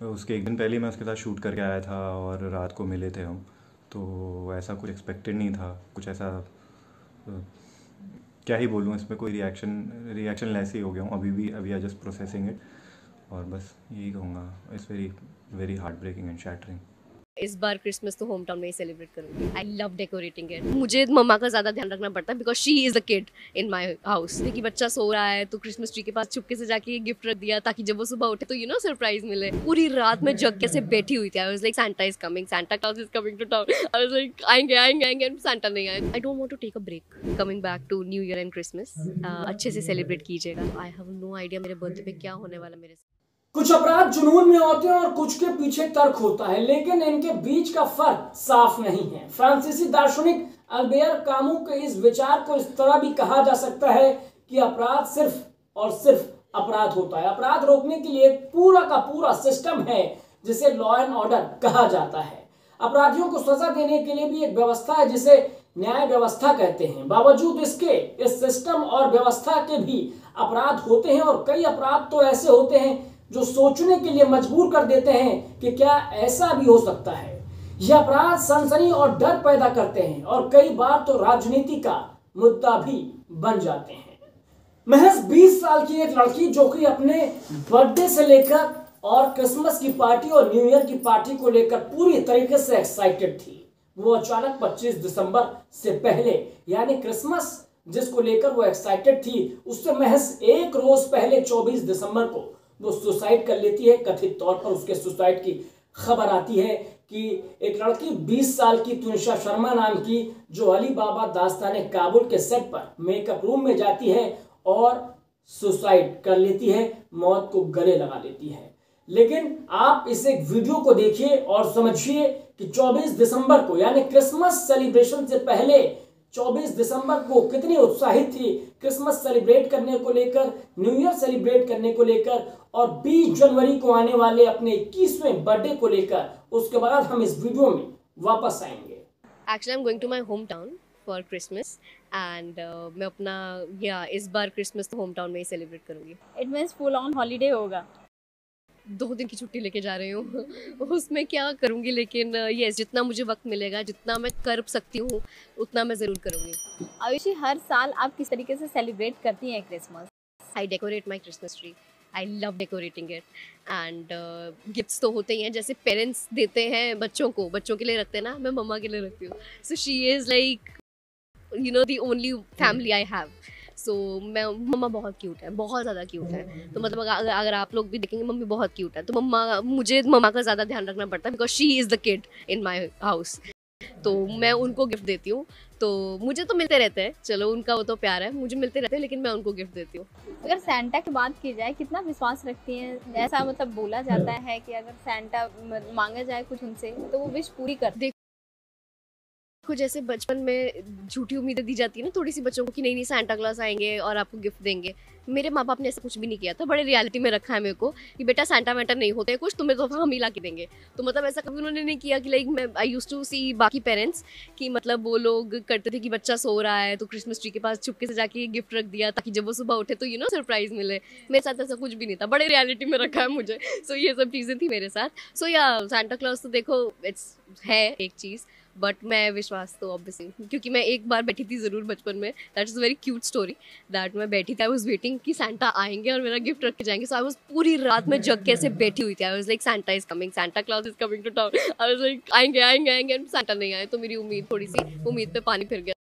तो उसके एक दिन पहले मैं उसके साथ शूट करके आया था और रात को मिले थे हम। तो ऐसा कुछ एक्सपेक्टेड नहीं था, कुछ ऐसा क्या ही बोलूँ इसमें, कोई रिएक्शन लेस ही हो गया हूँ अभी आई जस्ट प्रोसेसिंग इट। और बस यही कहूँगा, it's very very heartbreaking and shattering. इस बार क्रिसमस तो होम टाउन में ही सेलिब्रेट करूंगी। I love decorating it. मुझे मम्मा का ज्यादा ध्यान रखना पड़ता है because she is the kid in my house. देखिए बच्चा सो रहा है तो क्रिसमस ट्री के पास चुपके से जाके गिफ्ट रख दिया ताकि जब वो सुबह उठे तो सरप्राइज मिले। पूरी रात में जग के से बैठी हुई थी। I was like Santa is coming, Santa Claus is coming to town. I was like आएंगे आएंगे आएंगे एंड सैंटा नहीं आए। I don't want to take a break coming back to new year and Christmas. अच्छे से celebrate कीजिएगा। I have no idea मेरे birthday पे क्या होने वाला मेरे साथ। कुछ अपराध जुनून में होते हैं और कुछ के पीछे तर्क होता है, लेकिन इनके बीच का फर्क साफ नहीं है। फ्रांसीसी दार्शनिक अल्बेयर कामू के इस विचार को इस तरह भी कहा जा सकता है कि अपराध सिर्फ और सिर्फ अपराध होता है। अपराध रोकने के लिए पूरा का पूरा सिस्टम है जिसे लॉ एंड ऑर्डर कहा जाता है। अपराधियों को सजा देने के लिए भी एक व्यवस्था है जिसे न्याय व्यवस्था कहते हैं। बावजूद इसके इस सिस्टम और व्यवस्था के भी अपराध होते हैं और कई अपराध तो ऐसे होते हैं जो सोचने के लिए मजबूर कर देते हैं कि क्या ऐसा भी हो सकता है। यह अपराध सनसनी और डर पैदा करते हैं और कई बार तो राजनीति का मुद्दा भी बन जाते हैं। महज 20 साल की एक लड़की जो कि अपने बर्थडे से लेकर और क्रिसमस की पार्टी और न्यू ईयर की पार्टी को लेकर पूरी तरीके से एक्साइटेड थी, वो अचानक 25 दिसंबर से पहले यानी क्रिसमस जिसको लेकर वो एक्साइटेड थी, उससे महज एक रोज पहले 24 दिसंबर को वो सुसाइड कर लेती है। कथित तौर पर उसके सुसाइड की खबर आती है कि एक लड़की 20 साल की तुनिशा शर्मा नाम की जो अली बाबा दास्ताने काबुल के सेट पर मेकअप रूम में जाती है और सुसाइड कर लेती है, मौत को गले लगा लेती है। लेकिन आप इस एक वीडियो को देखिए और समझिए कि 24 दिसंबर को यानी क्रिसमस सेलिब्रेशन से पहले 24 दिसंबर को कितनी उत्साहित थी क्रिसमस सेलिब्रेट करने को लेकर, न्यू ईयर सेलिब्रेट करने को लेकर और 20 जनवरी को आने वाले अपने 21वें बर्थडे को लेकर। उसके बाद हम इस वीडियो में वापस आएंगे। Actually I am going to my home town for Christmas and मैं अपना इस बार क्रिसमस तो होम टाउन में ही सेलिब्रेट करूंगी। It means full on holiday होगा। 2 दिन की छुट्टी लेके जा रही हूँ उसमें क्या करूँगी, लेकिन यस जितना मुझे वक्त मिलेगा, जितना मैं कर सकती हूँ उतना मैं ज़रूर करूँगी। आयुषी, हर साल आप किस तरीके से सेलिब्रेट करती हैं Christmas? I decorate my Christmas tree. I love decorating it and gifts तो होते ही हैं, जैसे पेरेंट्स देते हैं बच्चों के लिए रखते हैं ना, मैं मम्मा के लिए रखती हूँ। So she is like the only family I have. So मैं मम्मा बहुत क्यूट है, बहुत ज़्यादा क्यूट है। तो मतलब अगर आप लोग भी देखेंगे मम्मी बहुत क्यूट है, तो मुझे मम्मा का ज़्यादा ध्यान रखना पड़ता है because she is the kid in my house. तो मैं उनको गिफ्ट देती हूँ। तो मुझे तो मिलते रहते हैं, चलो उनका वो तो प्यार है, मुझे मिलते रहते हैं, लेकिन मैं उनको गिफ्ट देती हूँ। अगर सैंटा की बात की जाए, कितना विश्वास रखती हैं? ऐसा मतलब बोला जाता है कि अगर सैंटा मांगा जाए कुछ उनसे तो वो विश पूरी कर। कुछ जैसे बचपन में झूठी उम्मीदें दी जाती है ना थोड़ी सी बच्चों को कि नहीं सैंटा क्लॉज आएंगे और आपको गिफ्ट देंगे। मेरे माँ बाप ने ऐसा कुछ भी नहीं किया था, बड़े रियलिटी में रखा है मेरे को कि बेटा सैंटा वैंटा नहीं होते कुछ, तुम्हें तो हम ही ला के देंगे। तो मतलब ऐसा कभी उन्होंने नहीं किया कि लाइक मैं आई यूज्ड टू सी बाकी पेरेंट्स कि मतलब वो लोग करते थे कि बच्चा सो रहा है तो क्रिसमस ट्री के पास चुपके से जाके गिफ्ट रख दिया ताकि जब वो सुबह उठे तो सरप्राइज मिले। मेरे साथ ऐसा कुछ भी नहीं था, बड़े रियलिटी में रखा है मुझे। सो ये सब चीज़ें थी मेरे साथ। सो या सैंटा क्लॉज तो देखो इट्स है एक चीज़, बट मैं विश्वास तो ऑब्वियसली, क्योंकि मैं एक बार बैठी थी ज़रूर बचपन में। That is a very cute story that मैं बैठी थी, आई वाज वेटिंग कि सैंटा आएंगे और मेरा गिफ्ट रख के जाएंगे। सो आई वाज पूरी रात में जग के से बैठी हुई थी। I was like Santa is coming, Santa Claus is coming to town. I was like आएंगे आएंगे आएंगे एंड सैंटा नहीं आए, तो मेरी थोड़ी सी उम्मीद पे पानी फिर गया।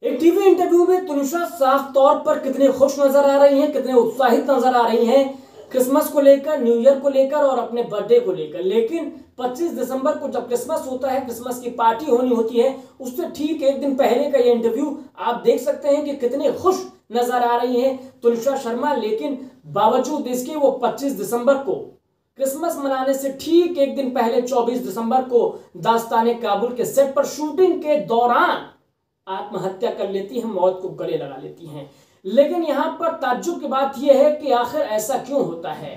एक टीवी इंटरव्यू में तुनिशा साफ तौर पर कितने खुश नजर आ रही हैं, कितने उत्साहित नजर आ रही हैं क्रिसमस को लेकर, न्यू ईयर को लेकर और अपने बर्थडे को लेकर। लेकिन 25 दिसंबर को जब क्रिसमस होता है, क्रिसमस की पार्टी होनी होती है, उससे ठीक एक दिन पहले का ये इंटरव्यू आप देख सकते हैं कि कितने खुश नजर आ रही हैं तुनिशा शर्मा। लेकिन बावजूद इसके वो 25 दिसंबर को क्रिसमस मनाने से ठीक एक दिन पहले 24 दिसंबर को दास्ताने काबुल के सेट पर शूटिंग के दौरान आत्महत्या कर लेती हैं, मौत को गले लगा लेती हैं। लेकिन यहां पर ताज्जुब की बात यह है कि आखिर ऐसा क्यों होता है?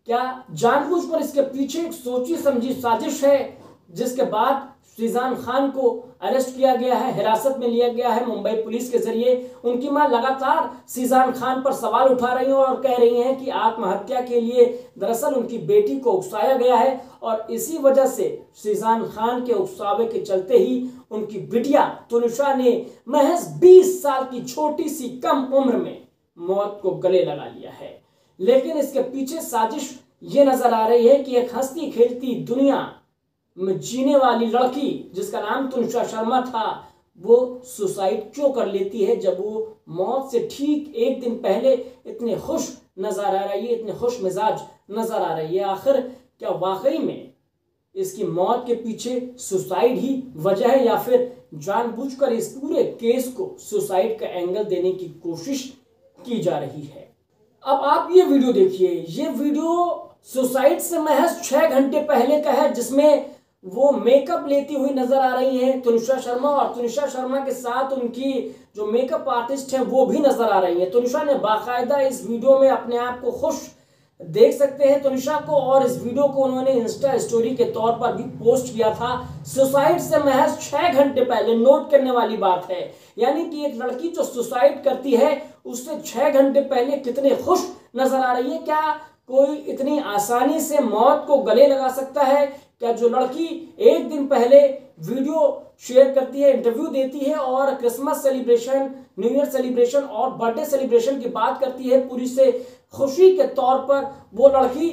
क्या जानबूझकर इसके पीछे एक सोची समझी साजिश है जिसके बाद शीजान खान को अरेस्ट किया गया है, हिरासत में लिया गया है मुंबई पुलिस के जरिए। उनकी मां लगातार शीजान खान पर सवाल उठा रही हैं और कह रही हैं कि आत्महत्या के लिए दरअसल उनकी बेटी को उकसाया गया है और इसी वजह से शीजान खान के उकसावे के चलते ही उनकी बिटिया तुनिशा ने महज 20 साल की छोटी सी कम उम्र में मौत को गले लगा लिया है। लेकिन इसके पीछे साजिश ये नजर आ रही है कि एक हंसती खेलती दुनिया में जीने वाली लड़की जिसका नाम तुनिशा शर्मा था, वो सुसाइड क्यों कर लेती है जब वो मौत से ठीक एक दिन पहले इतने खुश नजर आ रही है, इतने खुश मिजाज नजर आ रही है। आखिर क्या वाकई में इसकी मौत के पीछे सुसाइड ही वजह है या फिर जानबूझकर इस पूरे केस को सुसाइड का एंगल देने की कोशिश की जा रही है? अब आप ये वीडियो देखिए। ये वीडियो सुसाइड से महज 6 घंटे पहले का है, जिसमें वो मेकअप लेती हुई नजर आ रही हैं तुनिशा शर्मा, और तुनिशा शर्मा के साथ उनकी जो मेकअप आर्टिस्ट हैं वो भी नजर आ रही हैं। तुनिशा ने बाकायदा इस वीडियो में अपने आप को खुश देख सकते हैं तुनिशा को, और इस वीडियो को उन्होंने इंस्टा स्टोरी के तौर पर भी पोस्ट किया था सुसाइड से महज 6 घंटे पहले। नोट करने वाली बात है, यानी कि एक लड़की जो सुसाइड करती है उससे 6 घंटे पहले कितने खुश नजर आ रही है। क्या कोई इतनी आसानी से मौत को गले लगा सकता है? क्या जो लड़की एक दिन पहले वीडियो शेयर करती है, इंटरव्यू देती है और Christmas celebration, new year celebration और बर्थडे सेलिब्रेशन की बात करती है पूरी से खुशी के तौर पर, वो लड़की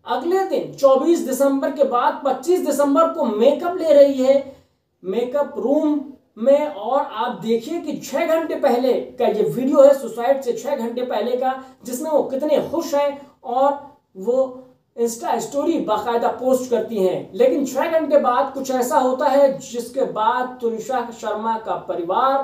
अगले दिन 24 दिसंबर के बाद 25 दिसंबर को मेकअप ले रही है मेकअप रूम में। और आप देखिए कि 6 घंटे पहले का ये वीडियो है, सुसाइड से 6 घंटे पहले का, जिसमें वो कितने खुश हैं और वो इंस्टा स्टोरी बाकायदा पोस्ट करती हैं। लेकिन 6 घंटे बाद कुछ ऐसा होता है जिसके बाद तुनिशा शर्मा का परिवार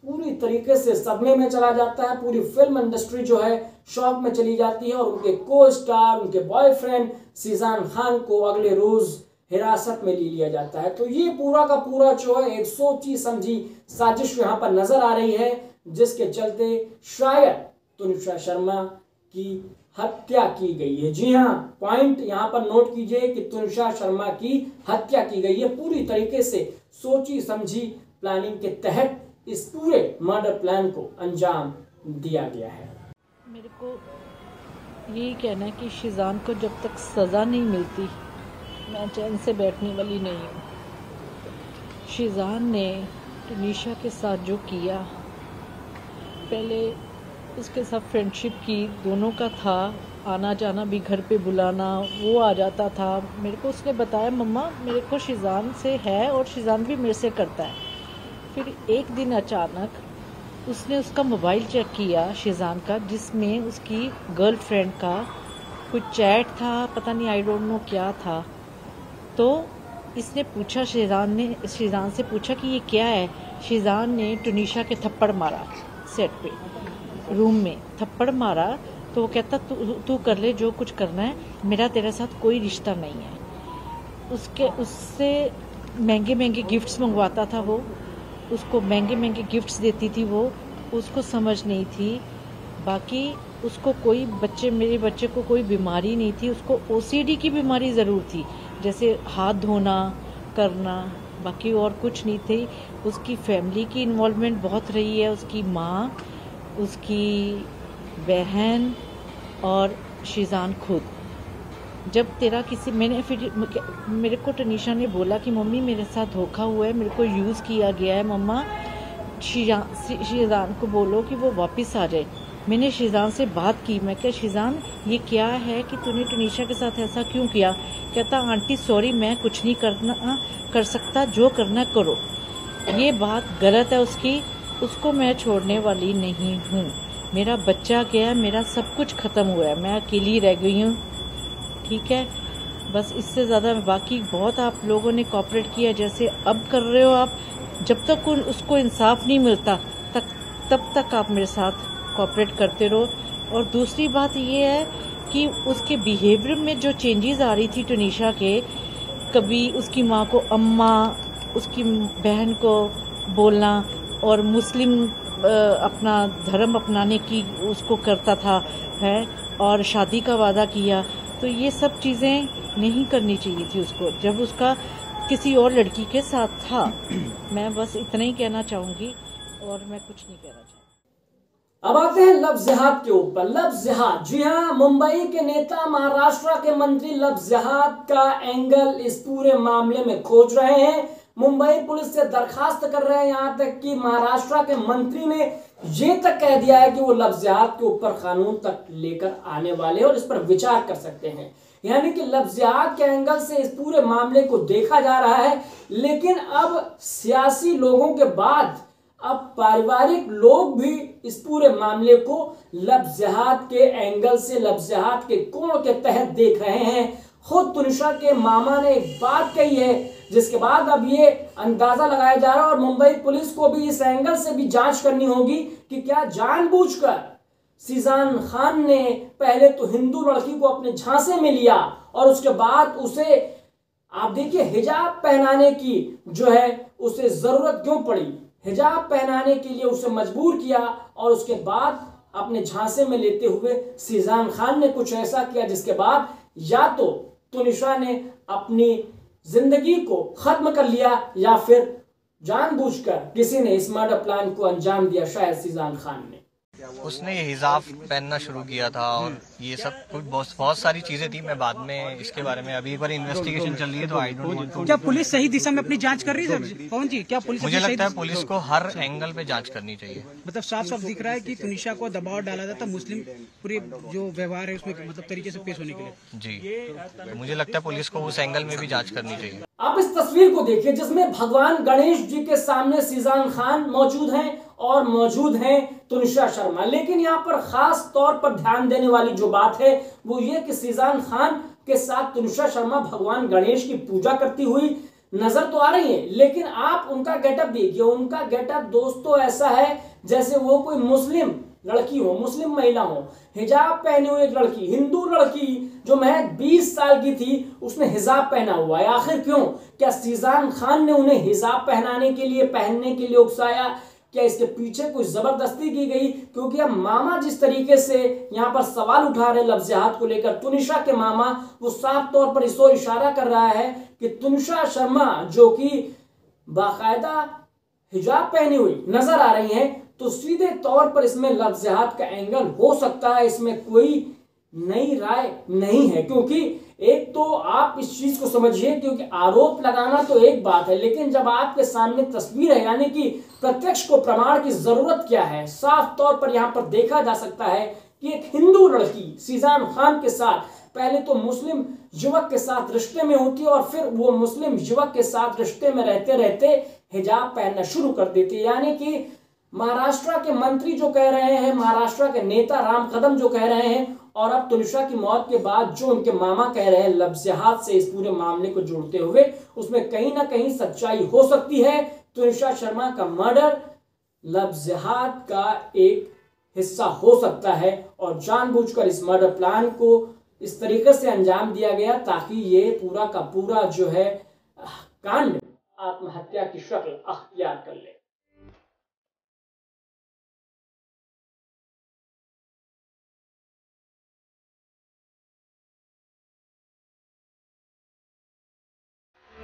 पूरी तरीके से सदमे में चला जाता है। पूरी फिल्म इंडस्ट्री जो है शॉक में चली जाती है और उनके को स्टार, उनके बॉयफ्रेंड शीजान खान को अगले रोज हिरासत में ले लिया जाता है। तो ये पूरा का पूरा जो है एक सोची समझी साजिश यहाँ पर नजर आ रही है, जिसके चलते शायद तुनिशा शर्मा की हत्या की गई है। जी हाँ, पॉइंट यहाँ पर नोट कीजिए कि तुनिशा शर्मा की हत्या की गई है। पूरी तरीके से सोची समझी प्लानिंग के तहत इस पूरे मर्डर प्लान को अंजाम दिया गया है। मेरे को यही कहना है कि शीजान को जब तक सज़ा नहीं मिलती मैं चैन से बैठने वाली नहीं हूँ। शीजान ने तुनिशा के साथ जो किया, पहले उसके साथ फ्रेंडशिप की, दोनों का था, आना जाना भी, घर पे बुलाना, वो आ जाता था। मेरे को उसने बताया मम्मा मेरे को शीजान से है और शीजान भी मेरे से करता है। फिर एक दिन अचानक उसने उसका मोबाइल चेक किया शीजान का, जिसमें उसकी गर्लफ्रेंड का कुछ चैट था, पता नहीं आई डोंट नो क्या था। तो इसने पूछा, शीजान से पूछा कि ये क्या है। शीजान ने तुनिशा के थप्पड़ मारा, सेट पे रूम में थप्पड़ मारा। तो वो कहता तू कर ले जो कुछ करना है, मेरा तेरे साथ कोई रिश्ता नहीं है। उससे महंगे महंगे गिफ्ट्स मंगवाता था वो, उसको महंगे महंगे गिफ्ट्स देती थी वो, उसको समझ नहीं थी। बाकी उसको कोई मेरे बच्चे को कोई बीमारी नहीं थी, उसको OCD की बीमारी ज़रूर थी, जैसे हाथ धोना करना, बाकी और कुछ नहीं थी। उसकी फैमिली की इन्वॉल्वमेंट बहुत रही है, उसकी माँ, उसकी बहन और शीजान खुद। जब तेरा किसी मेरे को तनीशा ने बोला कि मम्मी मेरे साथ धोखा हुआ है, मेरे को यूज़ किया गया है, मम्मा शीजान को बोलो कि वो वापस आ जाए। मैंने शीजान से बात की, मैं क्या शीजान ये क्या है कि तूने तनीशा के साथ ऐसा क्यों किया? कहता आंटी सॉरी मैं कुछ नहीं कर सकता, जो करना करो। ये बात गलत है उसकी, उसको मैं छोड़ने वाली नहीं हूँ। मेरा बच्चा गया, मेरा सब कुछ ख़त्म हुआ है, मैं अकेली रह गई हूँ। ठीक है, बस इससे ज़्यादा बाकी बहुत आप लोगों ने कोऑपरेट किया जैसे अब कर रहे हो आप। जब तक उसको इंसाफ नहीं मिलता तब तक आप मेरे साथ कोऑपरेट करते रहो। और दूसरी बात ये है कि उसके बिहेवियर में जो चेंजेस आ रही थी तुनिशा के, कभी उसकी माँ को अम्मा, उसकी बहन को बोलना और मुस्लिम अपना धर्म अपनाने की उसको करता था है, और शादी का वादा किया। तो ये सब चीज़ें नहीं करनी चाहिए थी उसको। जब उसका किसी और लड़की के साथ था। मैं बस इतना ही कहना चाहूंगी और मैं कुछ नहीं कहना चाहूंगी। अब आते हैं लफ्ज़ जिहाद के ऊपर। लफ्ज़ जिहाद, जी हाँ, मुंबई के नेता महाराष्ट्र के मंत्री लफ्ज़ जिहाद का एंगल इस पूरे मामले में खोज रहे हैं। मुंबई पुलिस से दरखास्त कर रहे हैं, यहां तक कि महाराष्ट्र के मंत्री ने ये तक कह दिया है कि वो लफ्ज़ जिहाद के ऊपर कानून तक लेकर आने वाले और इस पर विचार कर सकते हैं। यानी कि लफ्ज़ जिहाद के एंगल से इस पूरे मामले को देखा जा रहा है। लेकिन अब सियासी लोगों के बाद अब पारिवारिक लोग भी इस पूरे मामले को लफ्ज़ जिहाद के एंगल से, लफ्ज़ जिहाद के कोण के तहत देख रहे हैं। खुद तुनिशा के मामा ने एक बात कही है, जिसके बाद अब ये अंदाजा लगाया जा रहा है और मुंबई पुलिस को भी इस एंगल से भी जांच करनी होगी कि क्या जानबूझकर सीजान खान ने पहले तो हिंदू लड़की को अपने झांसे में लिया और उसके बाद उसे, आप देखिए, हिजाब पहनाने की जो है उसे जरूरत क्यों पड़ी, हिजाब पहनाने के लिए उसे मजबूर किया और उसके बाद अपने झांसे में लेते हुए सीजान खान ने कुछ ऐसा किया जिसके बाद या तो तुनिशा ने अपनी जिंदगी को खत्म कर लिया या फिर जानबूझकर किसी ने इस मर्डर प्लान को अंजाम दिया, शायद सीजान खान ने। उसने ये हिजाब पहनना शुरू किया था और ये सब कुछ बहुत सारी चीजें थी। मैं बाद में इसके बारे में, अभी एक बार इन्वेस्टिगेशन चल रही है तो आई डोंट वांट टू। क्या पुलिस सही दिशा में अपनी जांच कर रही है सर? पवन जी, क्या पुलिस, मुझे लगता है पुलिस को हर एंगल पे जांच करनी चाहिए। मतलब साफ साफ दिख रहा है कि तुनिशा को दबाव डाला जाता मुस्लिम पूरे जो व्यवहार है उसमें मतलब तरीके से पेश होने के लिए। जी, तो मुझे लगता है पुलिस को उस एंगल में भी जांच करनी चाहिए। आप इस तस्वीर को देखिए जिसमें भगवान गणेश जी के सामने सीजान खान मौजूद हैं और मौजूद हैं तुनिशा शर्मा। लेकिन यहाँ पर खास तौर पर ध्यान देने वाली जो बात है वो ये कि सीजान खान के साथ तुनिशा शर्मा भगवान गणेश की पूजा करती हुई नजर तो आ रही है, लेकिन आप उनका गेटअप देखिए। उनका गेटअप दोस्तों ऐसा है जैसे वो कोई मुस्लिम लड़की हो, मुस्लिम महिला हो, हिजाब पहने हुए एक लड़की, हिंदू लड़की जो महज 20 साल की थी, उसने हिजाब पहना हुआ है। आखिर क्यों? क्या सीजान खान ने उन्हें हिजाब पहनने के लिए उकसाया? क्या इसके पीछे कोई जबरदस्ती की गई? क्योंकि अब मामा जिस तरीके से यहाँ पर सवाल उठा रहे लफ्ज़ जिहाद को लेकर, तुनिशा के मामा, वो साफ तौर पर इस ओर इशारा कर रहा है कि तुनिशा शर्मा जो कि बाकायदा हिजाब पहनी हुई नजर आ रही हैं, तो सीधे तौर पर इसमें लफ्ज़ जिहाद का एंगल हो सकता है। इसमें कोई नई राय नहीं है, क्योंकि एक तो आप इस चीज को समझिए, क्योंकि आरोप लगाना तो एक बात है, लेकिन जब आपके सामने तस्वीर है, यानी कि प्रत्यक्ष को प्रमाण की जरूरत क्या है, साफ तौर पर यहां पर देखा जा सकता है कि एक हिंदू लड़की सीजान खान के साथ पहले तो मुस्लिम युवक के साथ रिश्ते में होती है और फिर वो मुस्लिम युवक के साथ रिश्ते में रहते रहते हिजाब पहनना शुरू कर देती है। यानी कि महाराष्ट्र के मंत्री जो कह रहे हैं, महाराष्ट्र के नेता राम कदम जो कह रहे हैं, और अब तुनिशा की मौत के बाद जो उनके मामा कह रहे हैं लफ्ज़ जिहाद से इस पूरे मामले को जोड़ते हुए, उसमें कहीं ना कहीं सच्चाई हो सकती है। तुनिशा शर्मा का मर्डर लफ्ज़ जिहाद का एक हिस्सा हो सकता है और जानबूझकर इस मर्डर प्लान को इस तरीके से अंजाम दिया गया ताकि ये पूरा का पूरा जो है कांड आत्महत्या की शक्ल अख्तियार कर ले।